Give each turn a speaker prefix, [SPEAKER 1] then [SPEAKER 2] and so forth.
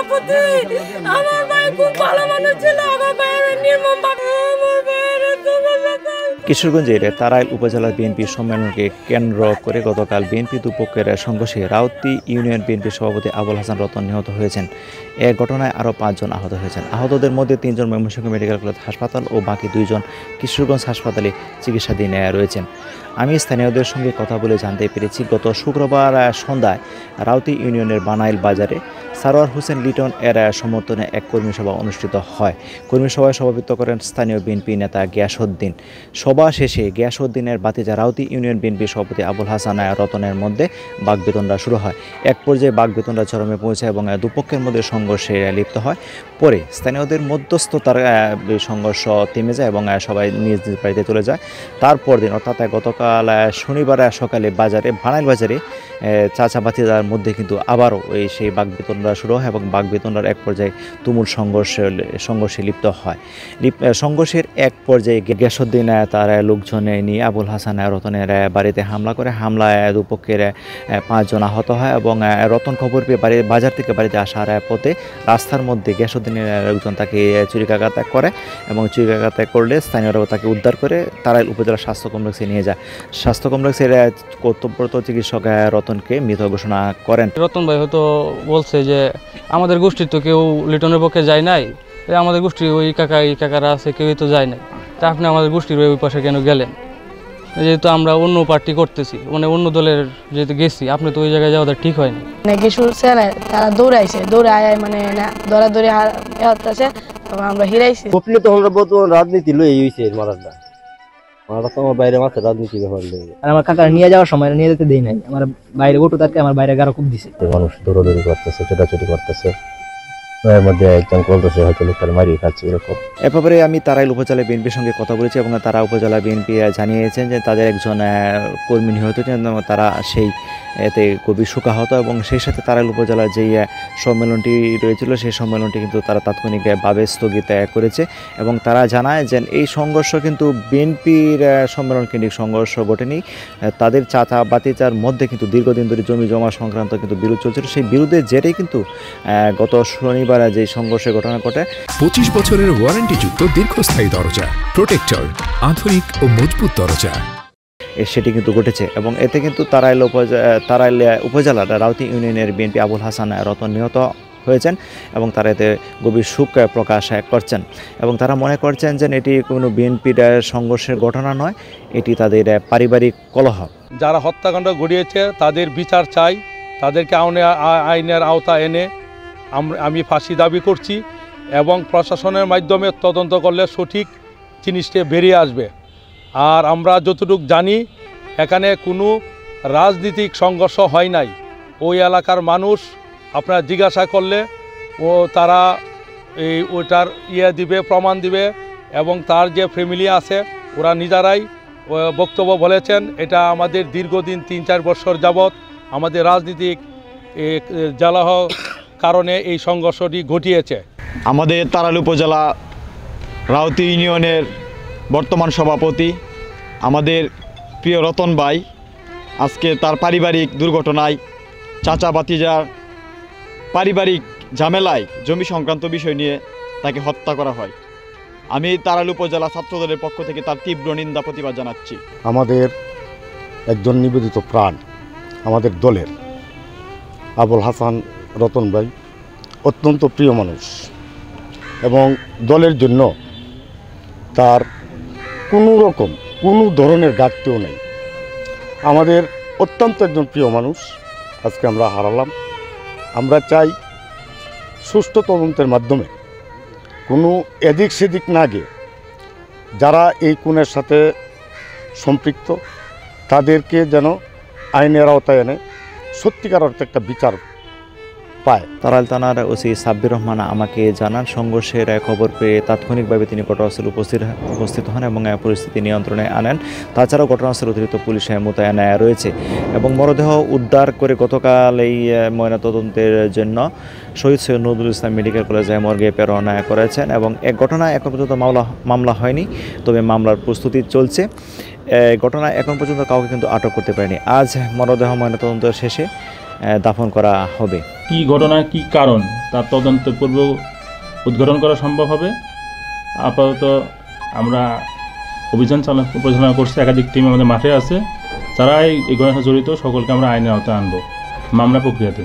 [SPEAKER 1] সভাপতি। আমার ভাই খুব ভালো মানুষ ছিল, আমার ভাইয়ের নির্মমভাবে আমার ভাইয়ের কিশোরগঞ্জের তারাইল উপজেলা বিএনপি সম্মেলনকে কেন্দ্র করে গতকাল বিএনপি দুপক্ষের সংঘর্ষে রাউতি ইউনিয়ন বিএনপির সভাপতি আবুল হাসান রতন নিহত হয়েছেন। এ ঘটনায় আরও 5 জন আহত হয়েছেন। আহতদের মধ্যে 3 জন ময়মনসিংহ মেডিকেল কলেজ হাসপাতাল ও বাকি 2 জন কিশোরগঞ্জ হাসপাতালে চিকিৎসাধীন রয়েছেন। আমি স্থানীয়দের সঙ্গে কথা বলে জানতে পেরেছি, গত শুক্রবার সন্ধ্যায় রাউতি ইউনিয়নের বানাইল বাজারে সারোয়ার হোসেন লিটন এর সমর্থনে এক কর্মী সভা অনুষ্ঠিত হয়। কর্মী সভায় সভাপতিত্ব করেন স্থানীয় বিএনপি নেতা গিয়াসউদ্দিন। সভা শেষে গিয়াসউদ্দিনের ভাতিজা রাউতি ইউনিয়ন বিএনপির সভাপতি আবুল হাসান রতনের মধ্যে বাগবিতণ্ডা শুরু হয়। এক পর্যায়ে বাগবিতণ্ডা চরমে পৌঁছায় এবং দুপক্ষের মধ্যে সংঘর্ষে লিপ্ত হয়। পরে স্থানীয়দের মধ্যস্থতার সংঘর্ষ থেমে যায় এবং সবাই নিজ নিজ বাড়িতে চলে যায়। তারপর দিন অর্থাৎ গতকাল শনিবার সকালে বানাইল বাজারে চাচা ভাতিজার মধ্যে কিন্তু আবারও সেই বাগবিতণ্ডা শুরু হয় এবং বাগবিতণ্ডার এক পর্যায়ে তুমুল সংঘর্ষে লিপ্ত হয়। সংঘর্ষের এক পর্যায়ে গিয়াসউদ্দিন তার লোকজন নিয়ে আবুল হাসান রতনের বাড়িতে হামলা করে। হামলায় দুপক্ষের 5 জন আহত হয় এবং রতন খবর পেয়ে বাজার থেকে বাড়িতে আসার পথে রাস্তার মধ্যে গিয়াসউদ্দিনের লোকজন তাকে ছুরিকাঘাত করে এবং ছুরিকাঘাত করলে স্থানীয়রাও তাকে উদ্ধার করে তারাইল উপজেলা স্বাস্থ্য কমপ্লেক্সে নিয়ে যায়। স্বাস্থ্য কমপ্লেক্সের কর্তব্যরত চিকিৎসক রতনকে মৃত ঘোষণা করেন।
[SPEAKER 2] রতন ভাই হয়তো বলছে যে আমাদের গোষ্ঠীর তো কেউ লিটনের পক্ষে যায় নাই, আমাদের গোষ্ঠীর ওই কাকারা আছে, কেউই তো যায় নাই, তা আপনি আমাদের গোষ্ঠীর ওই পাশে কেন গেলেন? যেহেতু আমরা অন্য পার্টি করতেছি, মানে অন্য দলের যেহেতু গেছি, আপনি তো ওই জায়গায় যাওয়া ঠিক হয়নি।
[SPEAKER 3] কিশোর ছেলে তারা দৌড়াইছে, দৌড়ায় মানে দৌড়াদৌড়ি আছে, আমরা হিরাইছি।
[SPEAKER 4] রাজনীতি লই হইছে মারাটা আমার বাইরে মাথা রাজনীতি ব্যাপার লেগে
[SPEAKER 5] আর আমার কাকা নিয়ে যাওয়ার সময় নিয়ে যেতে দেই নাই, আমার বাইরে গোটু তাকে আমার বাইরে গারো খুব দিছে।
[SPEAKER 4] মানুষ দৌড়াদৌড়ি করতেছে, ছোটাছুটি করতেছে, এর মধ্যে একজন বলতেছে হয়তো লোকটা মারিয়ে খাচ্ছে এরকম।
[SPEAKER 5] এ ব্যাপারে আমি তারাইল উপজেলা বিএনপির সঙ্গে কথা বলেছি এবং তারা উপজেলা বিএনপি জানিয়েছেন যে তাদের একজন কর্মী নিহত হয়েছেন, তারা সেই এতে খুবই শোকাহত এবং সেই সাথে তারাইল উপজেলার যেই সম্মেলনটি রয়েছিল সেই সম্মেলনটি কিন্তু তারা তাৎক্ষণিকভাবে স্থগিত করেছে এবং তারা জানায় যে এই সংঘর্ষ কিন্তু বিএনপির সম্মেলন কেন্দ্রিক সংঘর্ষ ঘটেনি, তাদের চাচা ভাতিজার মধ্যে কিন্তু দীর্ঘদিন ধরে জমি জমা সংক্রান্ত কিন্তু বিরোধ চলছিল। সেই বিরোধের জেরেই কিন্তু গত শনিবার যে সংঘর্ষের ঘটনা ঘটে।
[SPEAKER 6] 25 বছরের ওয়ারেন্টিযুক্ত দীর্ঘস্থায়ী দরজা প্রোটেক্টর, আধুনিক ও মজবুত দরজা,
[SPEAKER 5] সেটি কিন্তু ঘটেছে এবং এতে কিন্তু তারাইল উপজেলার রাউতি ইউনিয়নের বিএনপি আবুল হাসান রতন নিহত হয়েছেন এবং তারা এতে গভীর শোক প্রকাশ করছেন এবং তারা মনে করছেন যে এটি কোনো বিএনপির সংঘর্ষের ঘটনা নয়, এটি তাদের পারিবারিক কলহ।
[SPEAKER 7] যারা হত্যাকাণ্ড ঘটিয়েছে তাদের বিচার চাই, তাদেরকে আইনের আওতা এনে আমি ফাঁসি দাবি করছি এবং প্রশাসনের মাধ্যমে তদন্ত করলে সঠিক জিনিসটা বেরিয়ে আসবে। আর আমরা যতটুকু জানি এখানে কোনো রাজনৈতিক সংঘর্ষ হয় নাই। ওই এলাকার মানুষ আপনারা জিজ্ঞাসা করলে তারা ওইটার দিবে, প্রমাণ দিবে এবং তার যে ফ্যামিলি আছে ওরা নিজেরাই বক্তব্য বলেছেন। এটা আমাদের দীর্ঘদিন 3-4 বছর যাবৎ আমাদের রাজনীতিক জ্বালাহ কারণে এই সংঘর্ষটি ঘটিয়েছে।
[SPEAKER 8] আমাদের তারাইল উপজেলা রাউতি ইউনিয়নের বর্তমান সভাপতি আমাদের প্রিয় রতন ভাই আজকে তার পারিবারিক দুর্ঘটনায় চাচা ভাতিজার পারিবারিক ঝামেলায় জমি সংক্রান্ত বিষয় নিয়ে তাকে হত্যা করা হয়। আমি তারাইল উপজেলা ছাত্রদলের পক্ষ থেকে তার তীব্র নিন্দা প্রতিবাদ জানাচ্ছি।
[SPEAKER 9] আমাদের একজন নিবেদিত প্রাণ আমাদের দলের আবুল হাসান রতন ভাই অত্যন্ত প্রিয় মানুষ এবং দলের জন্য তার কোনো ধরনের ঘাটতিও নেই। আমাদের অত্যন্ত একজন প্রিয় মানুষ আজকে আমরা হারালাম। আমরা চাই সুষ্ঠু তদন্তের মাধ্যমে কোনো এদিক সেদিক না গিয়ে যারা এই খুনের সাথে সম্পৃক্ত তাদেরকে যেন আইনের আওতায় এনে সত্যিকার অর্থে একটা বিচার পায়।
[SPEAKER 5] তারাইল থানার ওসি সাব্বির রহমান আমাকে জানান, সংঘর্ষের খবর পেয়ে তাৎক্ষণিকভাবে তিনি ঘটনাস্থলে উপস্থিত হন এবং পরিস্থিতি নিয়ন্ত্রণে আনেন। তাছাড়াও ঘটনাস্থলে অতিরিক্ত পুলিশ মোতায়েন রয়েছে এবং মরদেহ উদ্ধার করে গতকাল এই ময়নাতদন্তের জন্য শহীদ সৈয়দ নজরুল ইসলাম মেডিকেল কলেজে মর্গে প্রেরণ করেছেন এবং এক ঘটনায় এখন পর্যন্ত মামলা হয়নি, তবে মামলার প্রস্তুতি চলছে। ঘটনায় এখন পর্যন্ত কাউকে কিন্তু আটক করতে পারেনি। আজ মরদেহ ময়নাতদন্ত শেষে দাফন করা হবে।
[SPEAKER 10] কি ঘটনা, কি কারণ তার তদন্তপূর্বক উদ্ঘাটন করা সম্ভব হবে। আপাতত আমরা অভিযান পরিচালনা করছি, একাধিক টিম আমাদের মাঠে আছে, যারা এই ঘটনার সাথে জড়িত সকলকে আমরা আইনের আওতায় আনবো মামলা প্রক্রিয়াতে।